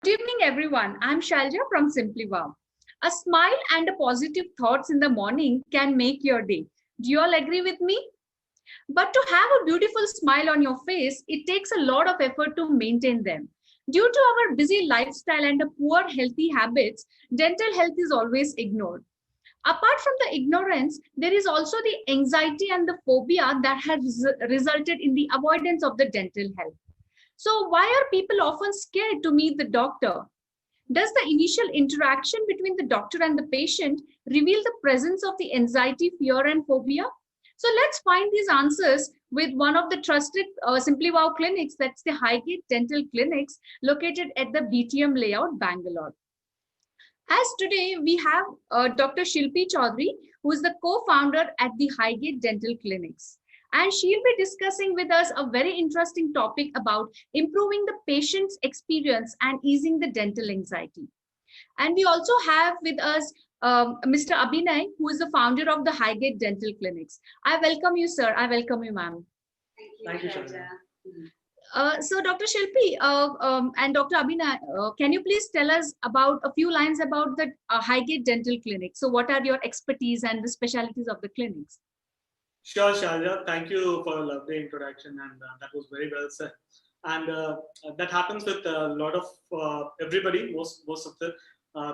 evening, everyone. I'm Shalja from Simpliwow. A smile and a positive thoughts in the morning can make your day. Do you all agree with me? But to have a beautiful smile on your face, it takes a lot of effort to maintain them. Due to our busy lifestyle and the poor healthy habits, dental health is always ignored. Apart from the ignorance, there is also the anxiety and the phobia that has resulted in the avoidance of the dental health. So, why are people often scared to meet the doctor? Does the initial interaction between the doctor and the patient reveal the presence of the anxiety, fear, and phobia? So let's find these answers with one of the trusted Simpliwow clinics, that's the Highgate Dental Clinics, located at the BTM Layout, Bangalore. As today we have Dr. Shilpy Chaudhary, who is the co-founder at the Highgate Dental Clinics. And she'll be discussing with us a very interesting topic about improving the patient's experience and easing the dental anxiety. And we also have with us Mr. Abhinay, who is the founder of the Highgate Dental Clinics. I welcome you, sir. I welcome you, ma'am. Thank you, Shraddha. So Dr. Shilpy and Dr. Abhinay, can you please tell us about a few lines about the Highgate Dental Clinic? So what are your expertise and the specialties of the clinics? Sure, Shalja. Thank you for a lovely introduction, and that was very well said. And that happens with a lot of everybody, most of the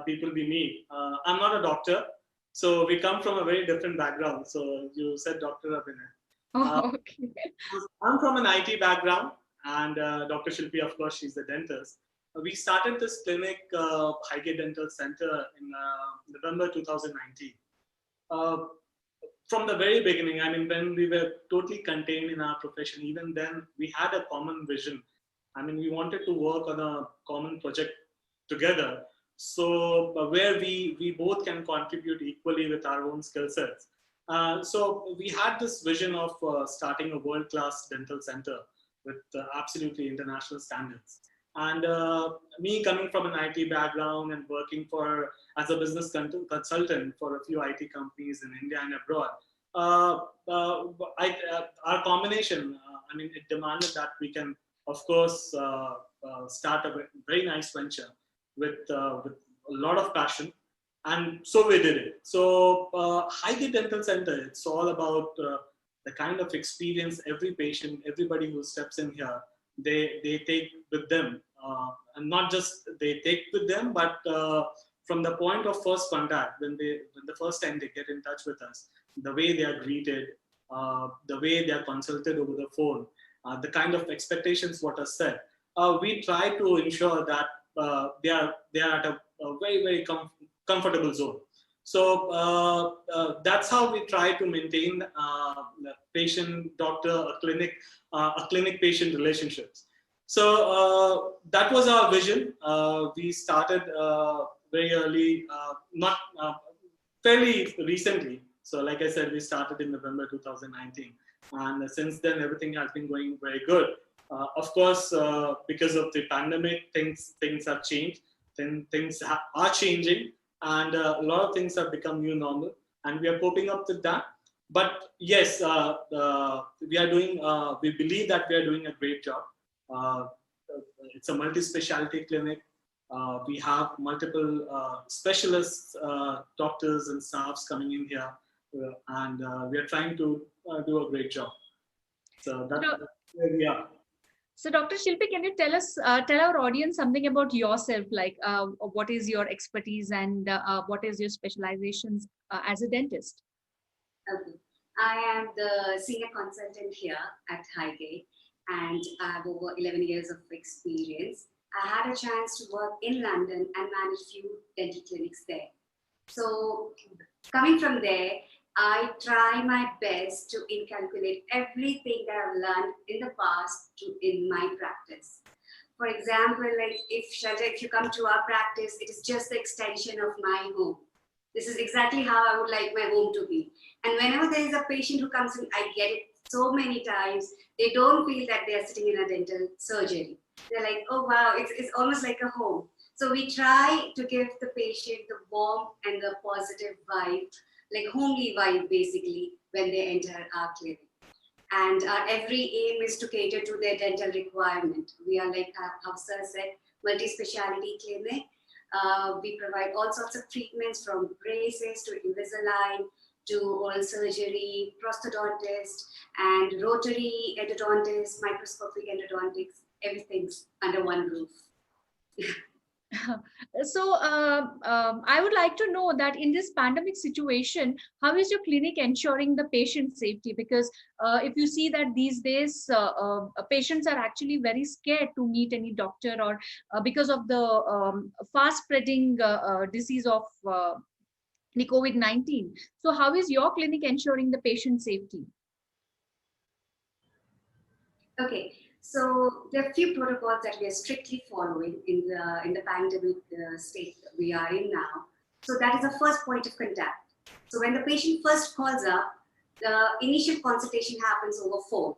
people we meet. I'm not a doctor, so we come from a very different background. So you said Dr. Abhinay. Oh, okay. I'm from an IT background, and Dr. Shilpy, of course, she's the dentist. We started this clinic, Highgate Dental Center, in November 2019. From the very beginning, I mean, when we were totally contained in our profession, even then we had a common vision. I mean, we wanted to work on a common project together. So where we both can contribute equally with our own skill sets. So we had this vision of starting a world-class dental center with absolutely international standards. And me coming from an IT background and working as a business consultant for a few IT companies in India and abroad, our combination, I mean, it demanded that we can, of course, start a very nice venture with a lot of passion. And so we did it. So Highgate Dental Center, it's all about the kind of experience every patient, everybody who steps in here, they take with them, and not just they take with them, but from the point of first contact, when the first time they get in touch with us, the way they are greeted, the way they are consulted over the phone, the kind of expectations what are set, we try to ensure that they are at a very, very comfortable zone. So that's how we try to maintain patient-doctor, a clinic-patient relationships. So that was our vision. We started very early, not fairly recently. So like I said, we started in November 2019. And since then, everything has been going very good. Of course, because of the pandemic, things have changed. Things are changing. And a lot of things have become new normal. And we are coping up with that. But yes, we believe that we are doing a great job. It's a multi-specialty clinic. We have multiple specialists, doctors and staffs coming in here. And we are trying to do a great job. So that's where we are. So Dr. Shilpy, can you tell us, tell our audience something about yourself, like what is your expertise and what is your specializations as a dentist? Okay. I am the senior consultant here at Highgate, and I have over 11 years of experience. I had a chance to work in London and manage few dental clinics there. So coming from there, I try my best to inculcate everything that I've learned in the past in my practice. For example, like if you come to our practice, it is just the extension of my home. This is exactly how I would like my home to be. And whenever there is a patient who comes in, I get it so many times, they don't feel that they're sitting in a dental surgery. They're like, oh wow, it's almost like a home. So we try to give the patient the warmth and the positive vibe, like homely vibe basically, when they enter our clinic. And our every aim is to cater to their dental requirement. We are like how sir said, multi-speciality clinic. We provide all sorts of treatments from braces to Invisalign to oral surgery, prosthodontist, and rotary endodontist, microscopic endodontics, everything's under one roof. So I would like to know that in this pandemic situation, how is your clinic ensuring the patient safety? Because if you see that these days patients are actually very scared to meet any doctor, or because of the fast spreading disease of the COVID-19. So how is your clinic ensuring the patient safety? Okay, so there are a few protocols that we are strictly following in the pandemic state that we are in now. So that is the first point of contact. So when the patient first calls up, the initial consultation happens over phone.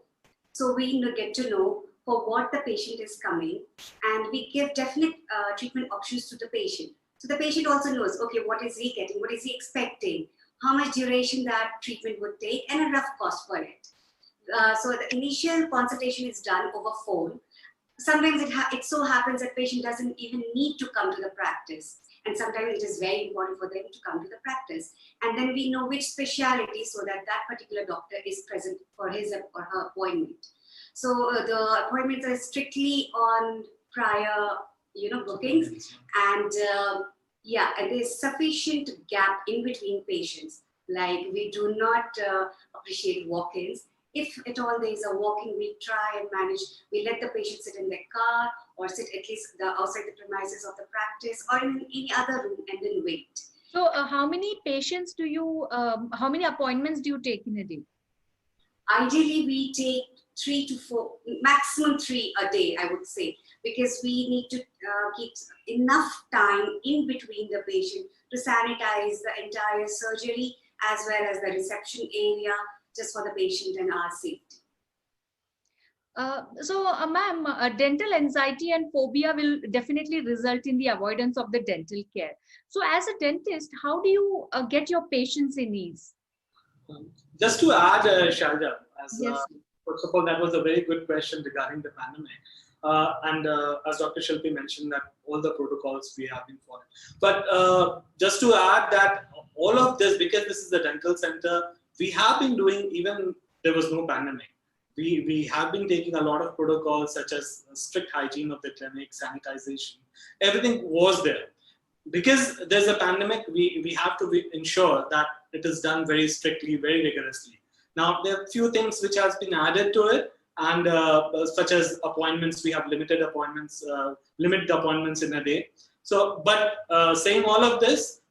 So we get to know for what the patient is coming, and we give definite treatment options to the patient. So the patient also knows, okay, what is he getting, what is he expecting, how much duration that treatment would take, and a rough cost for it. So the initial consultation is done over phone. Sometimes it so happens that patient doesn't even need to come to the practice. And sometimes it is very important for them to come to the practice. And then we know which specialty so that that particular doctor is present for his or her appointment. So the appointments are strictly on prior, bookings. And yeah, and there's sufficient gap in between patients. Like we do not appreciate walk-ins. If at all there is a walk-in, we try and manage. We let the patient sit in their car or sit at least outside the premises of the practice or in any other room and then wait. So how many patients do you, how many appointments do you take in a day? Ideally, we take 3 to 4, maximum 3 a day, I would say, because we need to keep enough time in between the patient to sanitize the entire surgery as well as the reception area, just for the patient and our safety. Ma'am, dental anxiety and phobia will definitely result in the avoidance of the dental care. So as a dentist, how do you get your patients in ease? Just to add, Shalja, Yes. first of all, that was a very good question regarding the pandemic. As Dr. Shilpy mentioned, that all the protocols we have been following. But just to add that all of this, because this is the dental center, we have been doing, even there was no pandemic, we have been taking a lot of protocols such as strict hygiene of the clinic, sanitization, everything was there. Because there's a pandemic, we have to ensure that it is done very strictly, very rigorously. Now, there are a few things which has been added to it, and such as appointments, we have limited appointments in a day. So, but saying all of this,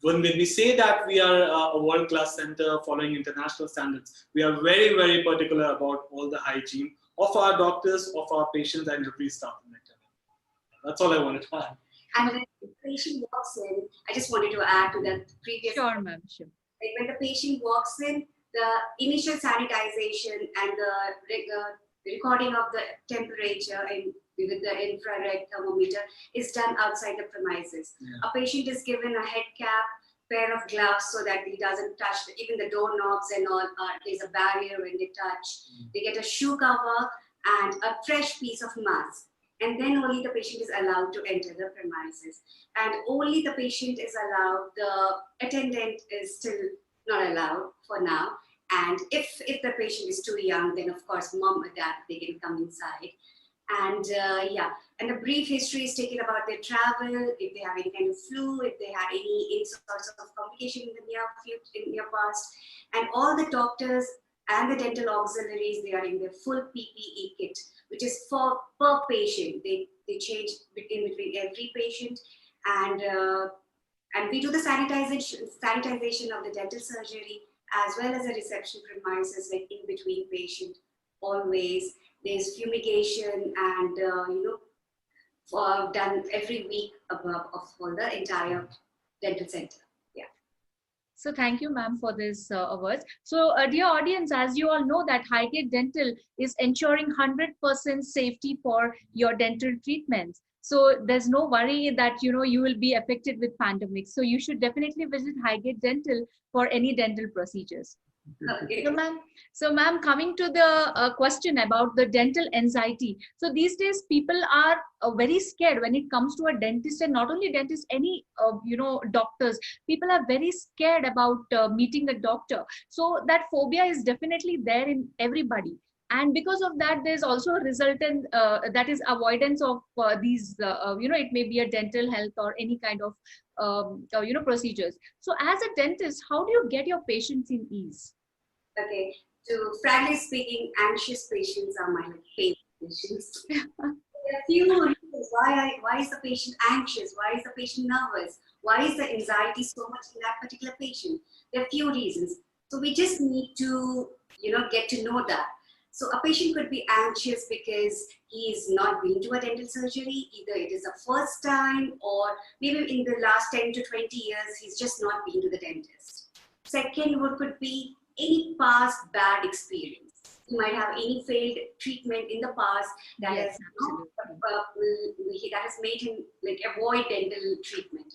when we say that we are a world-class center following international standards, we are very, very particular about all the hygiene of our doctors, of our patients, and every staff in the clinic. That's all I wanted to add. And when the patient walks in, I just wanted to add to that previous. Sure, ma'am. Sure. Like when the patient walks in, the initial sanitization and the recording of the temperature with the infrared thermometer is done outside the premises. Yeah. A patient is given a head cap, pair of gloves so that he doesn't touch even the doorknobs and all. There's a barrier when they touch. They get a shoe cover and a fresh piece of mask. And then only the patient is allowed to enter the premises. And only the patient is allowed, the attendant is still not allowed for now. And if the patient is too young, then of course, mom or dad, they can come inside. And yeah, and a brief history is taken about their travel, if they have any kind of flu, if they had any sorts of complication in the near past. And all the doctors and the dental auxiliaries, they are in their full PPE kit, which is per patient. They change in between every patient, and we do the sanitization of the dental surgery as well as the reception premises, like in between patient. Always there's fumigation and done every week for the entire dental center. So thank you, ma'am, for this words. So dear audience, as you all know that Highgate Dental is ensuring 100% safety for your dental treatments. So there's no worry that, you will be affected with pandemic. So you should definitely visit Highgate Dental for any dental procedures. Okay. So ma'am, coming to the question about the dental anxiety. So these days people are very scared when it comes to a dentist, and not only dentist, any doctors. People are very scared about meeting a doctor. So that phobia is definitely there in everybody. And because of that, there's also a resultant that is avoidance of these, it may be a dental health or any kind of, procedures. So as a dentist, how do you get your patients in ease? Okay. To frankly speaking, anxious patients are my favorite patients. There are few reasons why is the patient anxious? Why is the patient nervous? Why is the anxiety so much in that particular patient? There are few reasons. So we just need to, get to know that. So a patient could be anxious because he's not been to a dental surgery. Either it is a first time, or maybe in the last 10 to 20 years, he's just not been to the dentist. Second one could be any past bad experience. You might have any failed treatment in the past that Yes, that has made him like avoid dental treatment.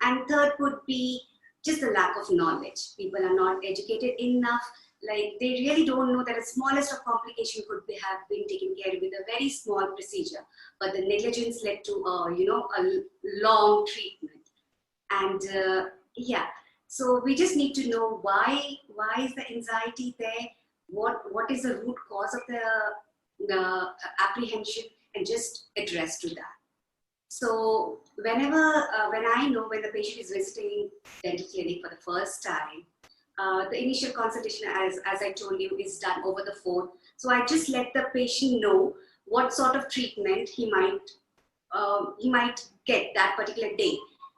And third could be just the lack of knowledge. People are not educated enough. Like they really don't know that the smallest of complication could have been taken care of with a very small procedure, but the negligence led to a long treatment. And yeah, so we just need to know why is the anxiety there, what is the root cause of the apprehension, and just address to that. So whenever when I know when the patient is visiting dental clinic for the first time, the initial consultation, as I told you, is done over the phone. So I just let the patient know what sort of treatment he might get that particular day,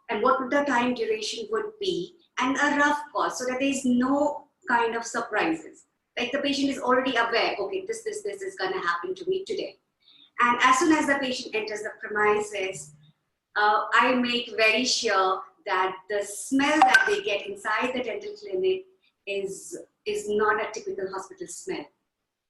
and what the time duration would be, and a rough cost, so that there is no kind of surprises. Like the patient is already aware, okay, this is going to happen to me today. And as soon as the patient enters the premises, I make very sure that the smell that they get inside the dental clinic is not a typical hospital smell.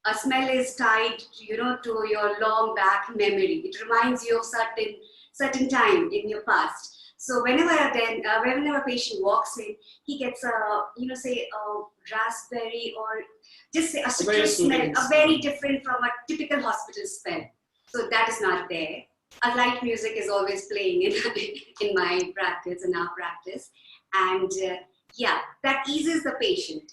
A smell is tied, to your long back memory. It reminds you of certain time in your past. So whenever a patient walks in, he gets say a raspberry, or just say a citrus smell, a very different from a typical hospital smell. So that is not there. A light music is always playing in my practice, in our practice, and yeah, that eases the patient.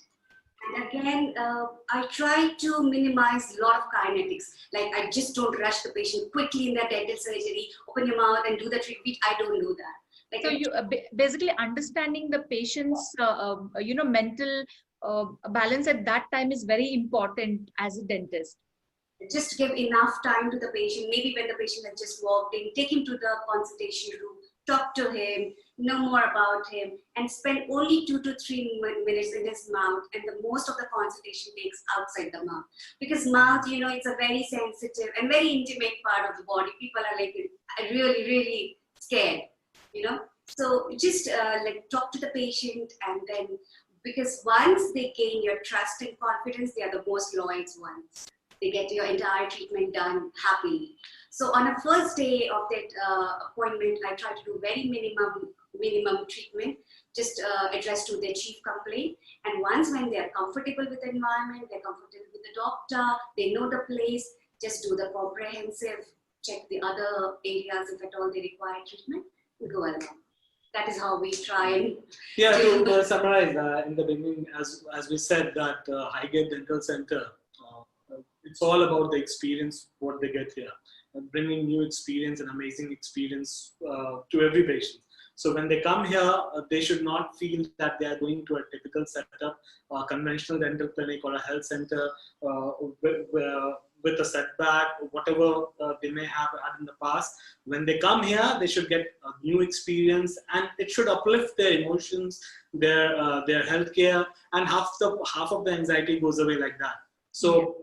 And again, I try to minimize a lot of kinetics. Like I just don't rush the patient quickly in their dental surgery, open your mouth and do the treatment. I don't do that. Like so you basically understanding the patient's mental balance at that time is very important as a dentist. Just give enough time to the patient. Maybe when the patient has just walked in, take him to the consultation room, talk to him, know more about him, and spend only 2 to 3 minutes in his mouth. And the most of the consultation takes outside the mouth, because mouth, it's a very sensitive and very intimate part of the body. People are like really, really scared, So just like talk to the patient, and then, because once they gain your trust and confidence, they are the most loyal ones. They get your entire treatment done happily. So on a first day of that appointment, I try to do very minimum treatment, just address to their chief complaint. And once when they are comfortable with the environment, they're comfortable with the doctor, they know the place, just do the comprehensive, check the other areas if at all they require treatment, we go along. That is how we try and to summarize in the beginning, as we said, that Highgate Dental Center, it's all about the experience, what they get here, and bringing new experience and amazing experience to every patient. So when they come here, they should not feel that they are going to a typical setup, a conventional dental clinic or a health center with a setback, or whatever they may have had in the past. When they come here, they should get a new experience, and it should uplift their emotions, their healthcare, and half of the anxiety goes away like that. So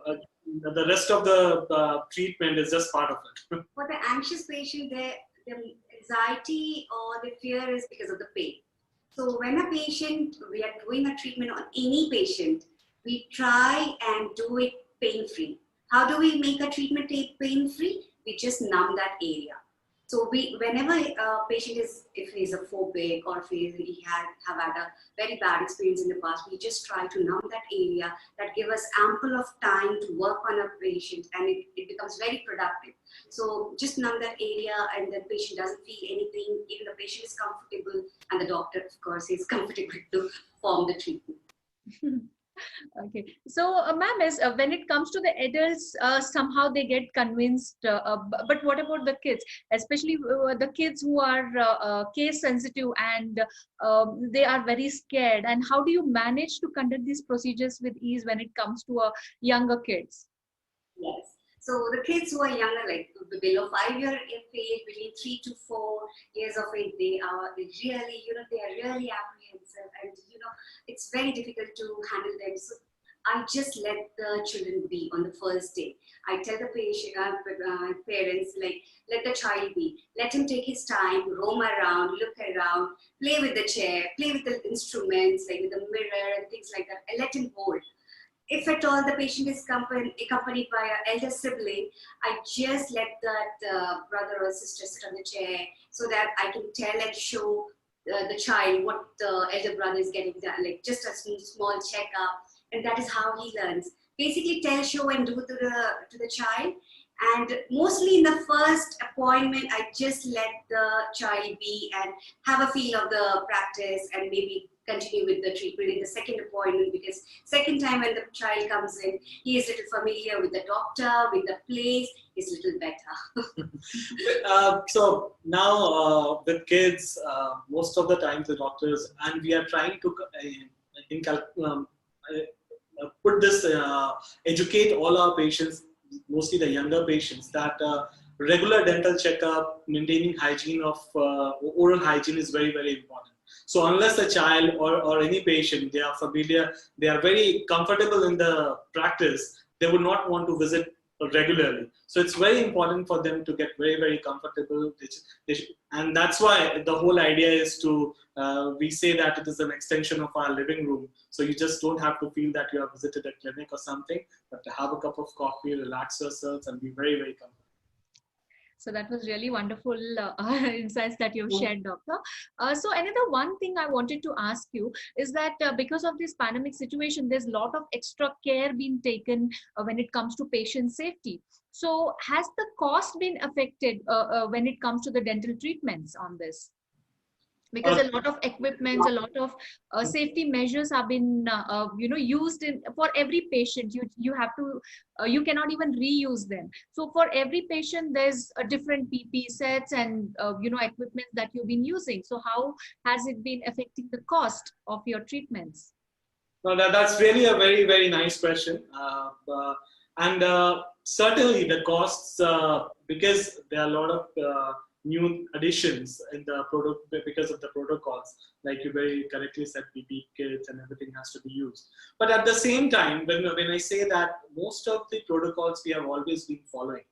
the rest of the treatment is just part of it. For the anxious patient, the anxiety or the fear is because of the pain. So when we are doing a treatment on any patient, we try and do it pain-free. How do we make a treatment pain-free? We just numb that area. So whenever a patient is, if he's a phobic or if he have had a very bad experience in the past, we just try to numb that area, that give us ample of time to work on a patient, and it becomes very productive. So just numb that area, and the patient doesn't feel anything, even the patient is comfortable, and the doctor, of course, is comfortable to form the treatment. Okay, so ma'am, is when it comes to the adults, somehow they get convinced. But what about the kids, especially the kids who are case sensitive and they are very scared? And how do you manage to conduct these procedures with ease when it comes to younger kids? Yes. So the kids who are younger, like below 5 year of age, between 3 to 4 years of age, they are really, they are really apprehensive, and it's very difficult to handle them. So I just let the children be on the first day. I tell the patient, parents, like, let the child be. Let him take his time, roam around, look around, play with the chair, play with the instruments, like with the mirror and things like that, and let him hold. If at all the patient is accompanied by an elder sibling, I just let that brother or sister sit on the chair so that I can tell and show the child what the elder brother is getting done, like just a small checkup, and that is how he learns. Basically, tell, show, and do to the child. And mostly in the first appointment, I just let the child be and have a feel of the practice, and maybe continue with the treatment in the second appointment, because second time when the child comes in, he is a little familiar with the doctor, with the place, is a little better. So now with kids, most of the time the doctors, and we are trying to, I think, put this, educate all our patients, mostly the younger patients, that regular dental checkup, maintaining hygiene of oral hygiene is very, very important. So unless a child or any patient, they are familiar, they are very comfortable in the practice, they would not want to visit regularly. So it's very important for them to get very, very comfortable. And that's why the whole idea is to, we say that it is an extension of our living room. So you just don't have to feel that you have visited a clinic or something, but to have a cup of coffee, relax yourselves, and be very, very comfortable. So that was really wonderful insights that you've shared, doctor. So another one thing I wanted to ask you is that because of this pandemic situation, there's a lot of extra care being taken when it comes to patient safety. So has the cost been affected when it comes to the dental treatments on this? Because a lot of equipments, a lot of safety measures have been used in for every patient. You have to you cannot even reuse them. So for every patient there's a different pp sets and equipment that you've been using. So how has it been affecting the cost of your treatments? No, that's really a very, very nice question. And certainly the costs, because there are a lot of new additions in the product because of the protocols, like you very correctly said, PP kits and everything has to be used. But at the same time, when I say that, most of the protocols we have always been following.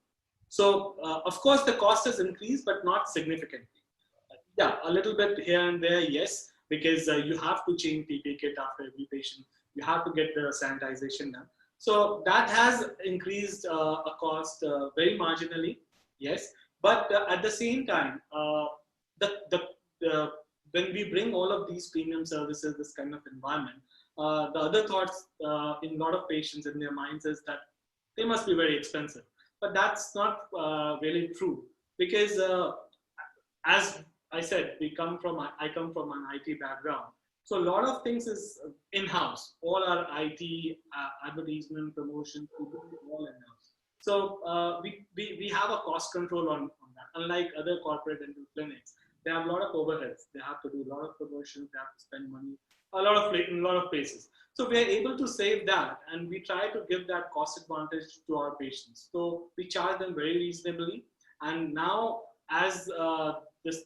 So of course the cost has increased, but not significantly. Yeah, a little bit here and there, yes, because you have to change PP kit after every patient. You have to get the sanitization done. So that has increased a cost very marginally, yes. But at the same time, when we bring all of these premium services, this kind of environment, the other thoughts in a lot of patients in their minds is that they must be very expensive. But that's not really true, because as I said, I come from an IT background. So a lot of things is in-house. All our IT, advertisement, promotion, all in-house. So we have a cost control on that. Unlike other corporate dental clinics, they have a lot of overheads. They have to do a lot of promotions. They have to spend money in a lot of places. So we are able to save that, and we try to give that cost advantage to our patients. So we charge them very reasonably. And now, as this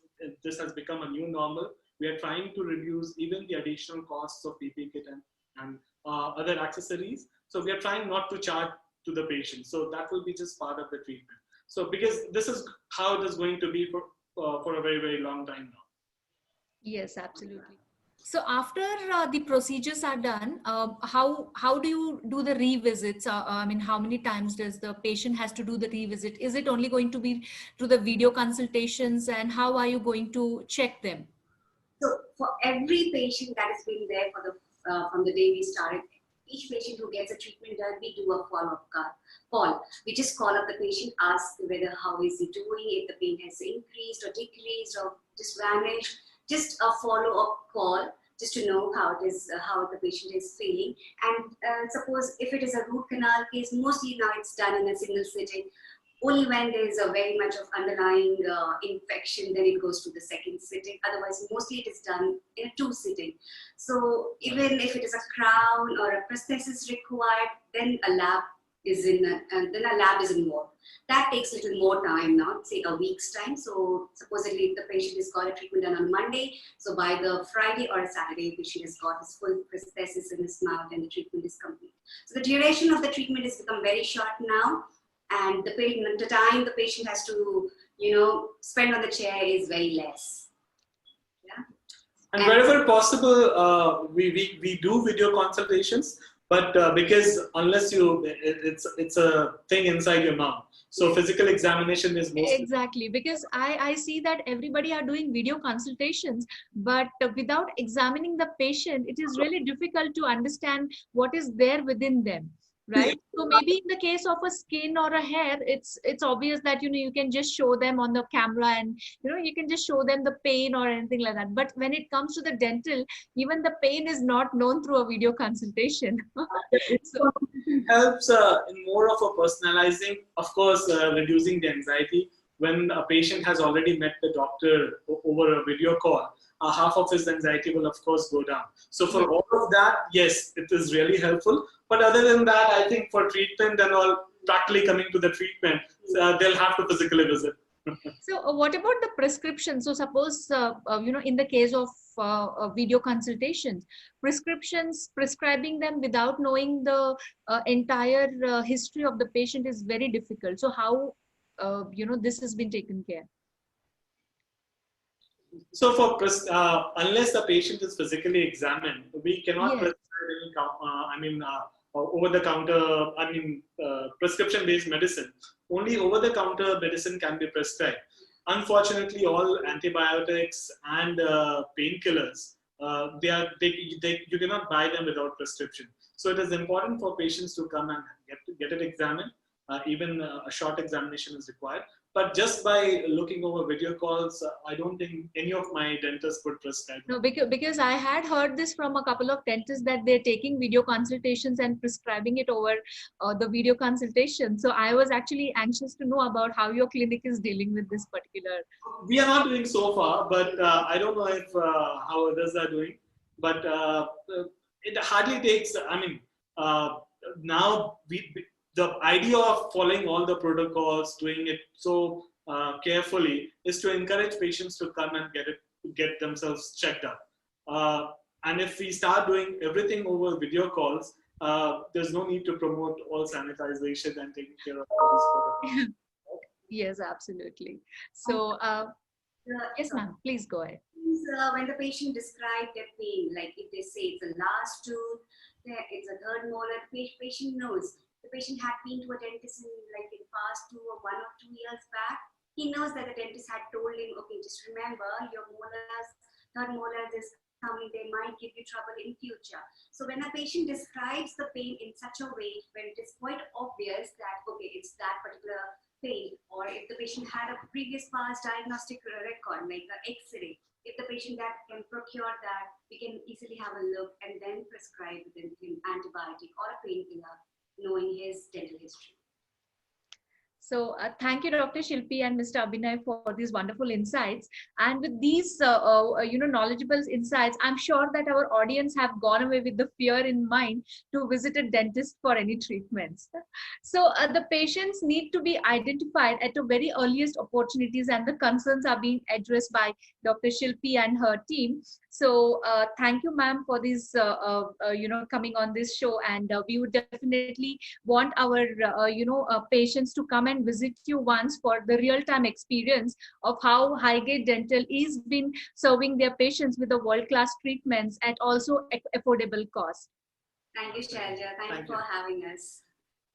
has become a new normal, we are trying to reduce even the additional costs of PP kit and other accessories. So we are trying not to charge to the patient. So that will be just part of the treatment. So because this is how it is going to be for a very, very long time now. Yes, absolutely. So after the procedures are done, how do you do the revisits? I mean, how many times does the patient has to do the revisit? Is it only going to be through the video consultations, and how are you going to check them? So for every patient that has been there for the from the day we started, each patient who gets a treatment done, we do a follow-up call. We just call up the patient, ask whether how is he doing, if the pain has increased or decreased or just vanished. Just a follow-up call, just to know how it is, how the patient is feeling. And suppose if it is a root canal case, mostly now it's done in a single sitting. Only when there is a very much of underlying infection, then it goes to the second sitting. Otherwise, mostly it is done in a two sitting. So even if it is a crown or a prosthesis required, then a lab is involved. That takes a little more time now, say a week's time. So supposedly if the patient has got a treatment done on Monday, so by the Friday or a Saturday, the patient has got his full prosthesis in his mouth and the treatment is complete. So the duration of the treatment has become very short now. And the time the patient has to, spend on the chair is very less. Yeah. And wherever possible, we do video consultations, but because unless it's a thing inside your mouth, so physical examination is most Exactly, because I see that everybody are doing video consultations, but without examining the patient, it is really difficult to understand what is there within them, right? So maybe in the case of a skin or a hair, it's obvious that you can just show them on the camera, and you can just show them the pain or anything like that. But when it comes to the dental, even the pain is not known through a video consultation. So, helps in more of a personalizing, of course, reducing the anxiety. When a patient has already met the doctor over a video call, half of his anxiety will, of course, go down. So for all of that, yes, it is really helpful. But other than that, I think for treatment and all, practically coming to the treatment, they'll have to physically visit. So what about the prescription? So suppose, in the case of video consultations, prescribing them without knowing the entire history of the patient is very difficult. So how, this has been taken care? So for unless the patient is physically examined, we cannot prescribe any, over-the-counter, prescription-based medicine. Only over-the-counter medicine can be prescribed. Unfortunately, all antibiotics and painkillers, you cannot buy them without prescription. So it is important for patients to come and get it examined. Even a short examination is required. But just by looking over video calls, I don't think any of my dentists would prescribe. No, because I had heard this from a couple of dentists that they're taking video consultations and prescribing it over the video consultation. So I was actually anxious to know about how your clinic is dealing with this particular. We are not doing so far, but I don't know if how others are doing. But it hardly takes. Now the idea of following all the protocols, doing it so carefully, is to encourage patients to come and get themselves checked up. And if we start doing everything over video calls, there's no need to promote all sanitization and taking care of all these protocols. Yes, absolutely. So, yes, ma'am, please go ahead. When the patient describes their pain, like if they say it's a last tooth, it's a third molar, the patient knows. The patient had been to a dentist in past 1 or 2 years back. He knows that the dentist had told him, okay, just remember your molars, third molars is coming, they might give you trouble in future. So when a patient describes the pain in such a way, when it is quite obvious that, okay, it's that particular pain, or if the patient had a previous past diagnostic record, like an X-ray, if the patient that can procure that, we can easily have a look and then prescribe an antibiotic or a painkiller, knowing his dental history. So thank you, Dr. Shilpy and Mr. Abhinay, for these wonderful insights. And with these, knowledgeable insights, I'm sure that our audience have gone away with the fear in mind to visit a dentist for any treatments. So the patients need to be identified at the very earliest opportunities, and the concerns are being addressed by Dr. Shilpy and her team. So thank you, ma'am, for this, coming on this show. And we would definitely want our, patients to come and visit you once for the real-time experience of how Highgate Dental is been serving their patients with the world-class treatments at also affordable cost. Thank you, Shailja. Thank you for having us.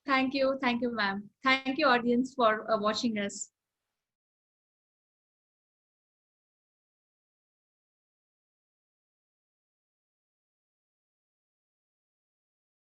Thank you, ma'am. Thank you, audience, for watching us.